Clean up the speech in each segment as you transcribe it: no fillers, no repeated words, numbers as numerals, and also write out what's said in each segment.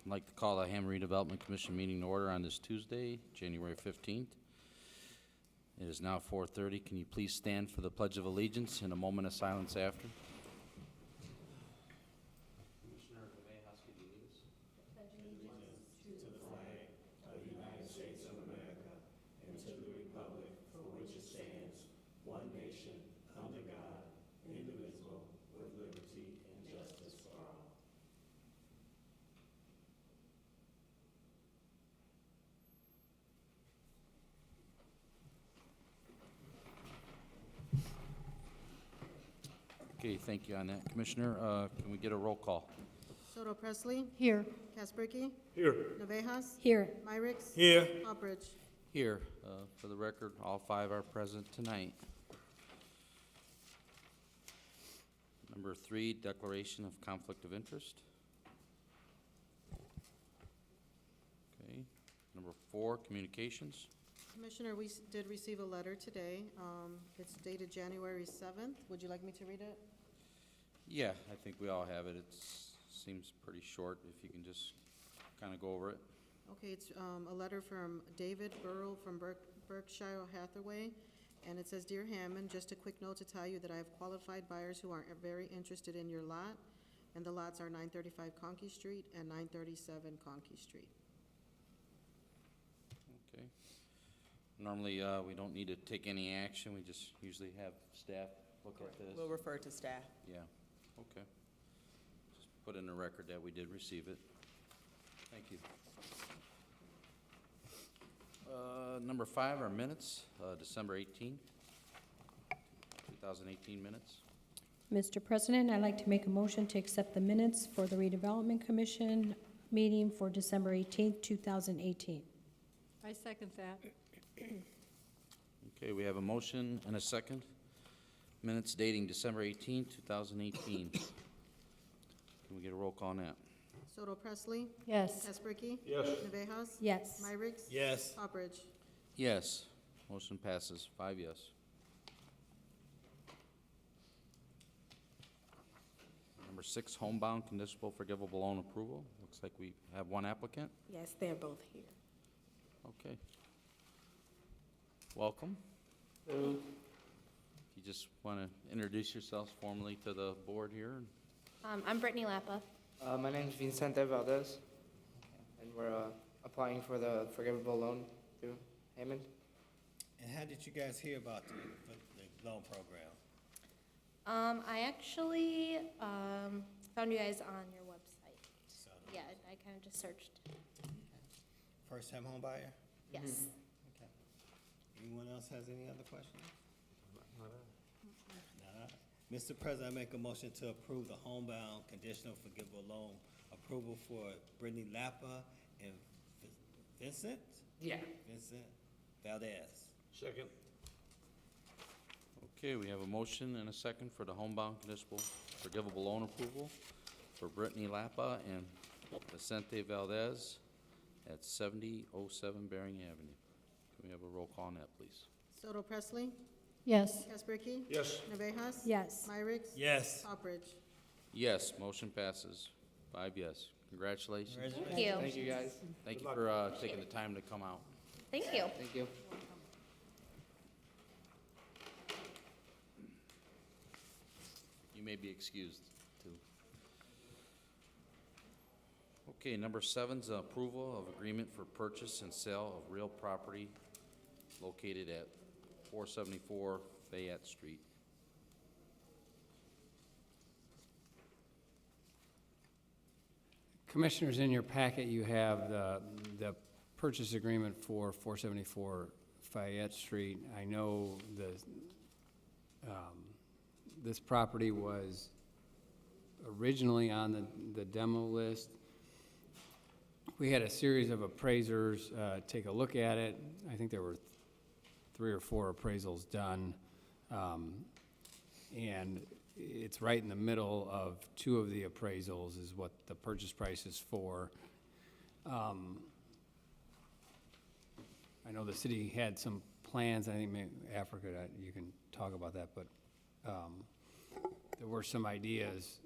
I'd like to call the Hammond Redevelopment Commission meeting to order on this Tuesday, January 15th. It is now 4:30. Can you please stand for the Pledge of Allegiance and a moment of silence after? Okay, thank you on that. Commissioner, can we get a roll call? Soto Presley. Here. Casperky. Here. Navejas. Here. Myricks. Here. Hopbridge. Here. For the record, all 5 are present tonight. Number 3, declaration of conflict of interest. Okay. Number 4, communications. Commissioner, we did receive a letter today. It's dated January 7th. Would you like me to read it? Yeah, I think we all have it. It seems pretty short, if you can just kind of go over it. Okay, it's a letter from David Burrell from Berkshire Hathaway, and it says, "Dear Hammond, just a quick note to tell you that I have qualified buyers who are very interested in your lot, and the lots are 935 Conkey Street and 937 Conkey Street." Okay. Normally, we don't need to take any action. We just usually have staff look at this. We'll refer to staff. Yeah, okay. Just put in the record that we did receive it. Thank you. Number 5 are minutes, December 18th, 2018 minutes. Mr. President, I'd like to make a motion to accept the minutes for the Redevelopment Commission meeting for December 18th, 2018. I second that. Okay, we have a motion and a second. Minutes dating December 18th, 2018. Can we get a roll call on that? Soto Presley. Yes. Casperky. Yes. Navejas. Yes. Myricks. Yes. Hopbridge. Yes. Motion passes. 5 yes. Number 6, homebound conditional forgivable loan approval. Looks like we have one applicant. Yes, they're both here. Okay. Welcome. If you just want to introduce yourselves formally to the board here. I'm Brittany Lappa. My name is Vicente Valdez, and we're applying for the forgivable loan through Hammond. And how did you guys hear about the loan program? I actually found you guys on your website. So, Yeah, I kind of just searched. first time home buyer? Yes. Okay. Anyone else has any other questions? Not. Mr. President, I make a motion to approve the homebound conditional forgivable loan approval for Brittany Lappa and Vincent Valdez. Second. Okay, we have a motion and a second for the homebound conditional forgivable loan approval for Brittany Lappa and Vicente Valdez at 7007 Bering Avenue. Can we have a roll call on that, please? Soto Presley. Yes. Casperky. Yes. Navejas. Yes. Myricks. Yes. Hopbridge. Yes, motion passes. 5 yes. Congratulations. Thank you. Thank you, guys. Thank you for taking the time to come out. Thank you. Thank you. You may be excused, too. Okay, number 7 is approval of agreement for purchase and sale of real property located at 474 Fayette Street. Commissioners, in your packet, you have the purchase agreement for 474 Fayette Street. I know this property was originally on the demo list. We had a series of appraisers take a look at it. I think there were 3 or 4 appraisals done. And it's right in the middle of 2 of the appraisals is what the purchase price is for. I know the city had some plans, I think maybe Africa, you can talk about that, but there were some ideas,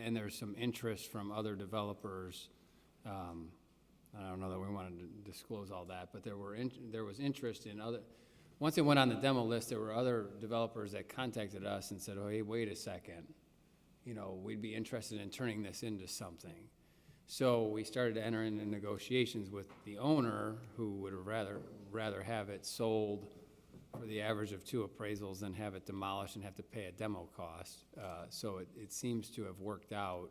and there's some interest from other developers I don't know that we wanted to disclose all that, but there was interest in other, once it went on the demo list, there were other developers that contacted us and said, oh, hey, wait a second, you know, we'd be interested in turning this into something. So we started to enter into negotiations with the owner, who would rather have it sold for the average of 2 appraisals than have it demolished and have to pay a demo cost. So it seems to have worked out.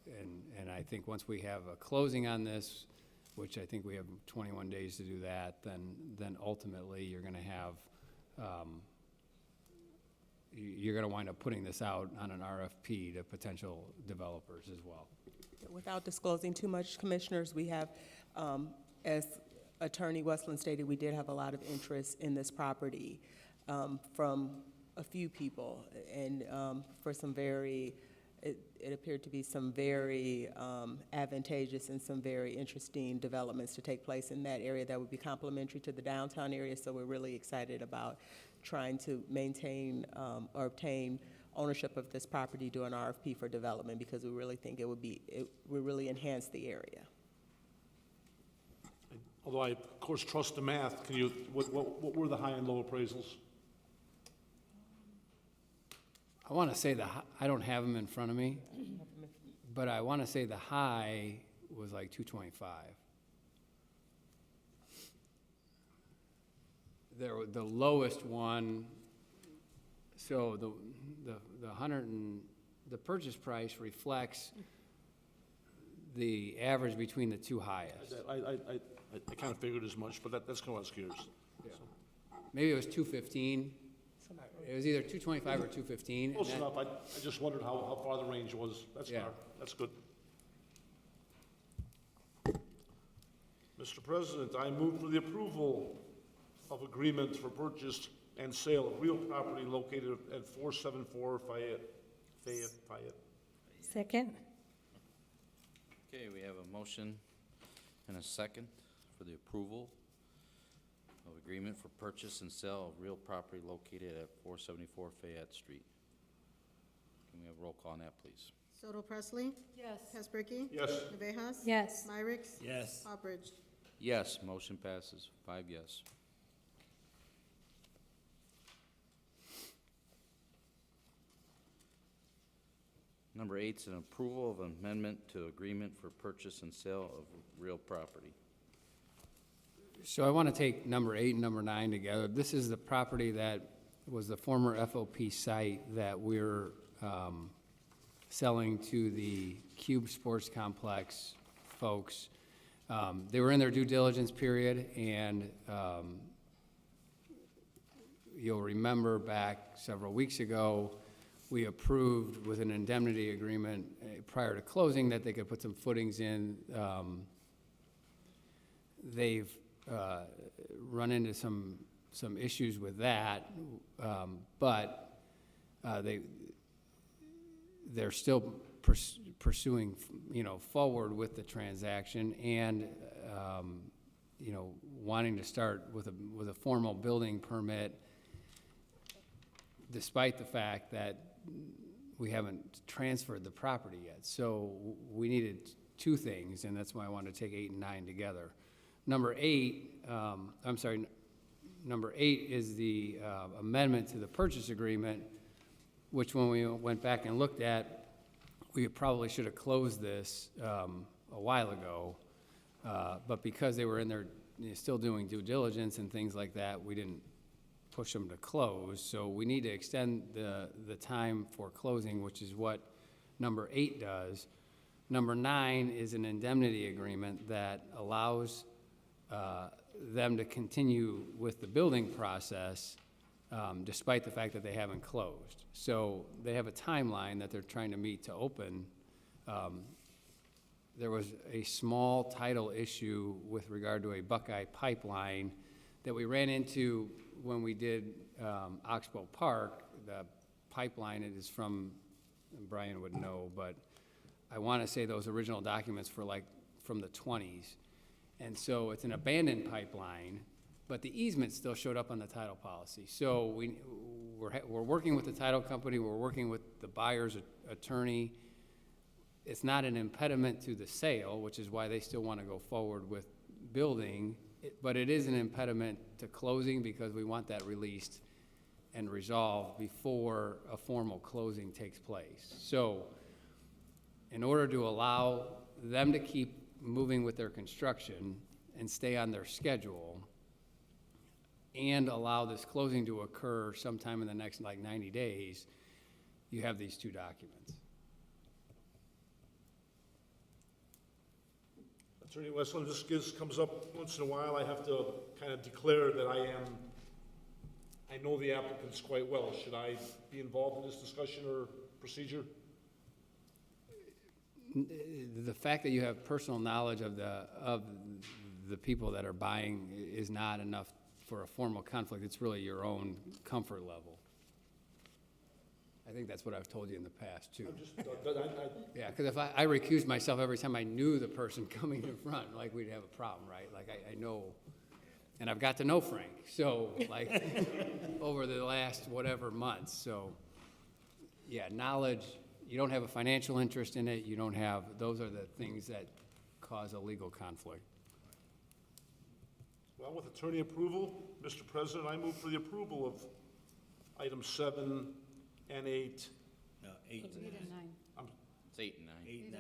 And I think once we have a closing on this, which I think we have 21 days to do that, then ultimately you're gonna have, you're gonna wind up putting this out on an RFP to potential developers as well. Without disclosing too much, Commissioners, we have, as Attorney Westland stated, we did have a lot of interest in this property from a few people, and for some very, it appeared to be some very advantageous and some very interesting developments to take place in that area that would be complementary to the downtown area. So we're really excited about trying to maintain or obtain ownership of this property, do an RFP for development, because we really think it would really enhance the area. Although I, of course, trust the math, can you, what were the high and low appraisals? I wanna say I don't have them in front of me, but I wanna say the high was like 225. The lowest one, so the purchase price reflects the average between the 2 highest. I kind of figured as much, but that's kind of what I was curious. Maybe it was 215. It was either 225 or 215. Close enough, I just wondered how far the range was. That's Yeah. fair, that's good. Mr. President, I move for the approval of agreement for purchase and sale of real property located at 474 Fayette. Second? Okay, we have a motion and a second for the approval of agreement for purchase and sale of real property located at 474 Fayette Street. Can we have roll call on that, please? Soto Presley? Yes. Casperky? Yes. Navejas? Yes. Myricks? Yes. Hawbridge? Yes, motion passes, 5 yes. Number 8 is an approval of amendment to agreement for purchase and sale of real property. So I want to take number 8 and number 9 together. This is the property that was the former FOP site that we're selling to the Cube Sports Complex folks. They were in their due diligence period, and you'll remember back several weeks ago, we approved with an indemnity agreement prior to closing that they could put some footings in. They've run into some issues with that, but they're still pursuing, forward with the transaction, and wanting to start with a formal building permit, despite the fact that we haven't transferred the property yet. So we needed 2 things, and that's why I wanted to take 8 and 9 together. Number 8 is the amendment to the purchase agreement, which when we went back and looked at, we probably should have closed this a while ago, but because they were in there still doing due diligence and things like that, we didn't push them to close. So we need to extend the time for closing, which is what number 8 does. Number 9 is an indemnity agreement that allows them to continue with the building process despite the fact that they haven't closed. So they have a timeline that they're trying to meet to open. There was a small title issue with regard to a Buckeye pipeline that we ran into when we did Oxbow Park. The pipeline, it is from, Brian would know, but I want to say those original documents from the 20s. And so it's an abandoned pipeline, but the easement still showed up on the title policy. So we're working with the title company, we're working with the buyer's attorney. it's not an impediment to the sale, which is why they still want to go forward with building, but it is an impediment to closing because we want that released and resolved before a formal closing takes place. So in order to allow them to keep moving with their construction and stay on their schedule and allow this closing to occur sometime in the next like 90 days, you have these two documents. Attorney Westland, this comes up once in a while. I have to kind of declare that I know the applicants quite well. Should I be involved in this discussion or procedure? The fact that you have personal knowledge of the people that are buying is not enough for a formal conflict. It's really your own comfort level. I think that's what I've told you in the past, too. Yeah, because if I recused myself every time I knew the person coming in front, like, we'd have a problem, right? Like, I know, and I've got to know Frank, so, like, over the last whatever months, so, yeah, knowledge, you don't have a financial interest in it, you don't have, those are the things that cause a legal conflict. Well, with attorney approval, Mr. President, I move for the approval of items 7 and 8, No, 8 and 9. 9. It's 8 and 9. 8 and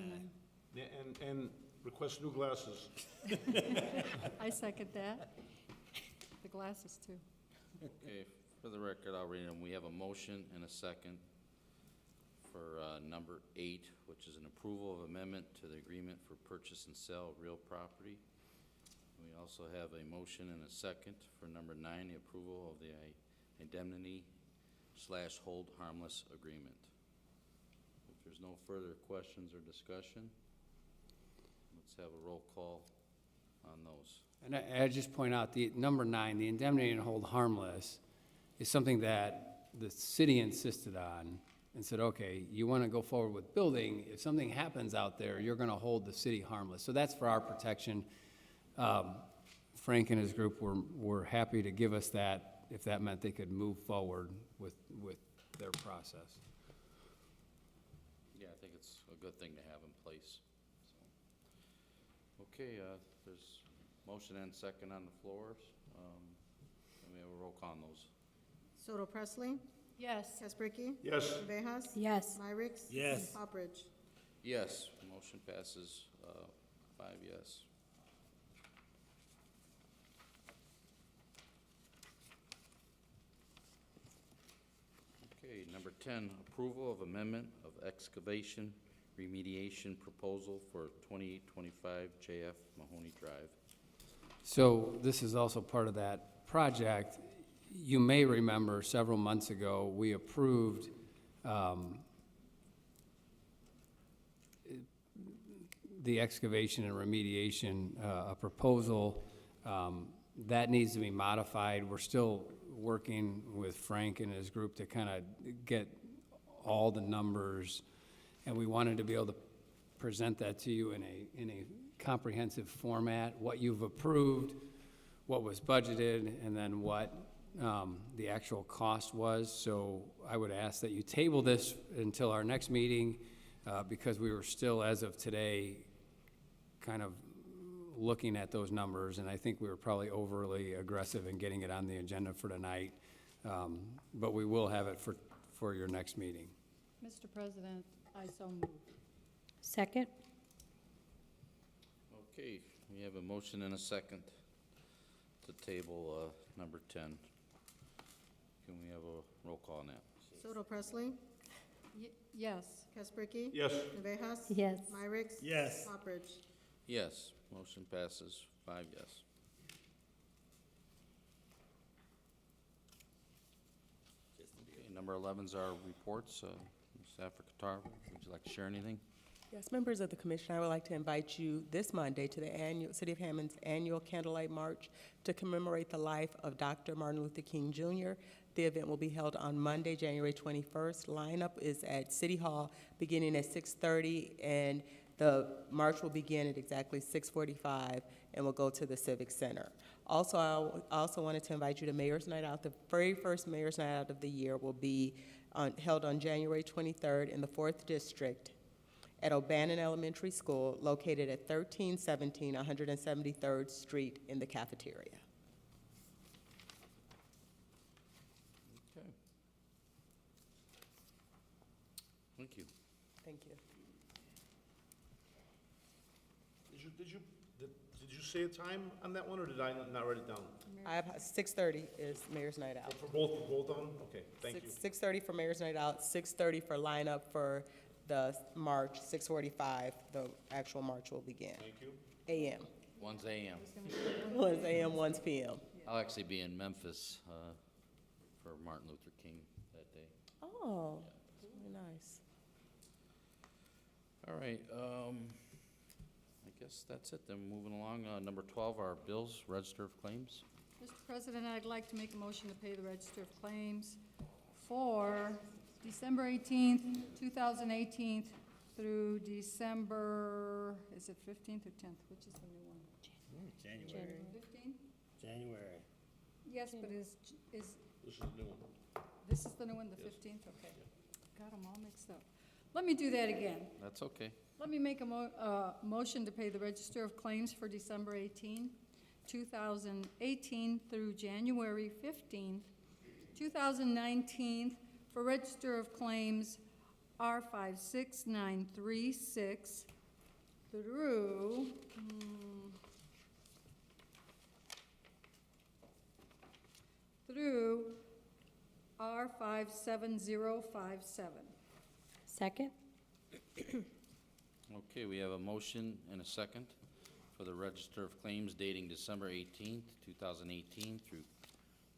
9. and request new glasses. I second that. The glasses, too. Okay, for the record, I'll read them. We have a motion and a second for number 8, which is an approval of amendment to the agreement for purchase and sale of real property. We also have a motion and a second for number 9, the approval of the indemnity/hold harmless agreement. If there's no further questions or discussion, let's have a roll call on those. And I just point out, the number 9, the indemnity and hold harmless, is something that the city insisted on and said, okay, you want to go forward with building, if something happens out there, you're going to hold the city harmless. So that's for our protection. Frank and his group were happy to give us that if that meant they could move forward with their process. Yeah, I think it's a good thing to have in place. So. Okay, there's motion and second on the floors. And we have a roll call on those. Soto Presley? Yes. Kasperky? Yes. Villegas? Yes. Myricks? Yes. Poppridge? Yes, motion passes 5 yes. Okay, number 10, approval of amendment of excavation remediation proposal for 2825 JF Mahoney Drive. So this is also part of that project. You may remember several months ago, we approved the excavation and remediation, a proposal that needs to be modified. We're still working with Frank and his group to kind of get all the numbers, and we wanted to be able to present that to you in a comprehensive format, what you've approved, what was budgeted, and then what the actual cost was. So I would ask that you table this until our next meeting because we were still, as of today, kind of looking at those numbers, and I think we were probably overly aggressive in getting it on the agenda for tonight, but we will have it for your next meeting. Mr. President, I so move. Second? Okay, we have a motion and a second to table number 10. Can we have a roll call on that? Soto Presley? Yes. Kasperky? Yes. Villegas? Yes. Myricks? Yes. Poppridge? Yes, motion passes 5 yes. Okay, number 11 is our reports. Ms. Africa, would you like to share anything? Yes, members of the commission, I would like to invite you this Monday to the City of Hammond's annual Candlelight March to commemorate the life of Dr. Martin Luther King Jr. The event will be held on Monday, January 21st. Lineup is at City Hall beginning at 6:30, and the march will begin at exactly 6:45 and will go to the Civic Center. Also, I also wanted to invite you to Mayor's Night Out. The very first Mayor's Night Out of the year will be held on January 23rd in the 4th District at Obannon Elementary School located at 1317 173rd Street in the cafeteria. Okay. Thank you. Thank you. Did you say a time on that one, or did I not write it down? I have 6:30 is Mayor's Night Out. For both of them? Okay, thank you. 6:30 for Mayor's Night Out, 6:30 for lineup for the march, 6:45, the actual march will begin. Thank you. AM. 1 a.m. 1 AM, 1 PM. I'll actually be in Memphis for Martin Luther King that day. Oh, really nice. All right, I guess that's it. Then moving along, number 12, our bills, register of claims. Mr. President, I'd like to make a motion to pay the register of claims for December 18th, 2018 through December, is it 15th or 10th? Which is the new one? January. 15th? January. Yes, but is, This is the new one. this is the new one, the 15th? Okay. Got them all mixed up. Let me do that again. That's okay. Let me make a motion to pay the register of claims for December 18, 2018 through January 15, 2019 for register of claims R56936 through R57057. Second? Okay, we have a motion and a second for the register of claims dating December 18th, 2018 through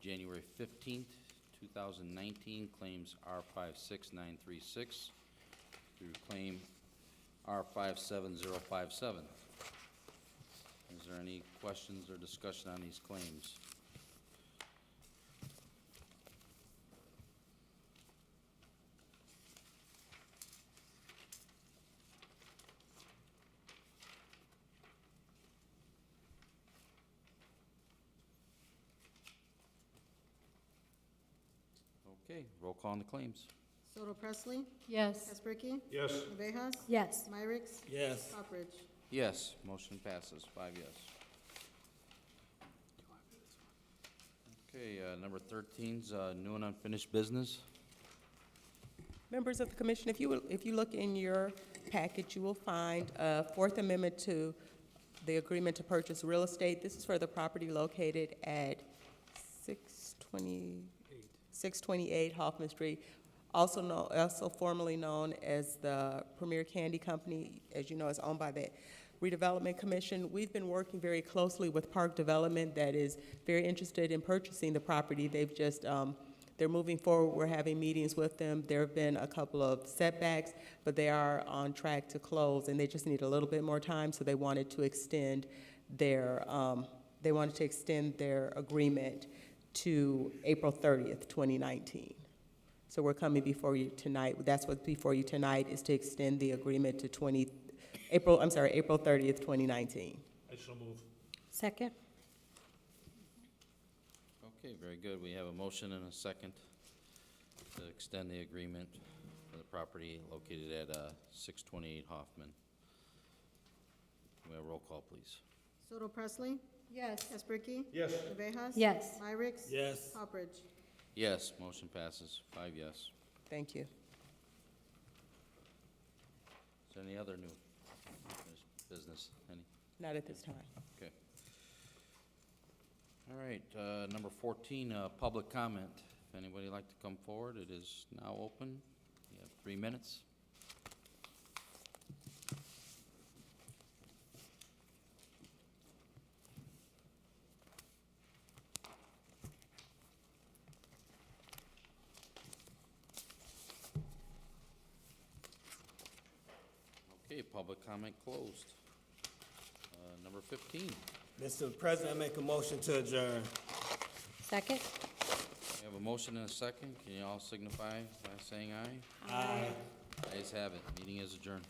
January 15th, 2019, claims R56936 through claim R57057. Is there any questions or discussion on these claims? Okay, roll call on the claims. Soto Presley? Yes. Espricki? Yes. Abejas? Yes. Myricks? Yes. Hopperidge? Yes, motion passes, 5 yes. Okay, number 13's new and unfinished business. Members of the commission, if you look in your packet, you will find a Fourth Amendment to the agreement to purchase real estate. This is for the property located at 628 Hoffman Street, also formerly known as the Premier Candy Company. As you know, is owned by the Redevelopment Commission. We've been working very closely with Park Development that is very interested in purchasing the property. They've just, they're moving forward. We're having meetings with them. There have been a couple of setbacks, but they are on track to close, and they just need a little bit more time, so they wanted to extend their, agreement to April 30th, 2019. So we're coming before you tonight. That's what's before you tonight, is to extend the agreement to April 30th, 2019. I shall move. Second? Okay, very good. We have a motion and a second to extend the agreement for the property located at 628 Hoffman. Can we have a roll call, please? Soto Presley? Yes. Espricki? Yes. Abejas? Yes. Myricks? Yes. Hopperidge? Yes, motion passes, 5 yes. Thank you. Is there any other new business? Any? Not at this time. Okay. All right, number 14, public comment. If anybody would like to come forward, it is now open. You have 3 minutes. Okay, public comment closed. Number 15. Mr. President, I make a motion to adjourn. Second? We have a motion and a second. Can you all signify by saying aye? Aye. Ayes have it. Meeting is adjourned.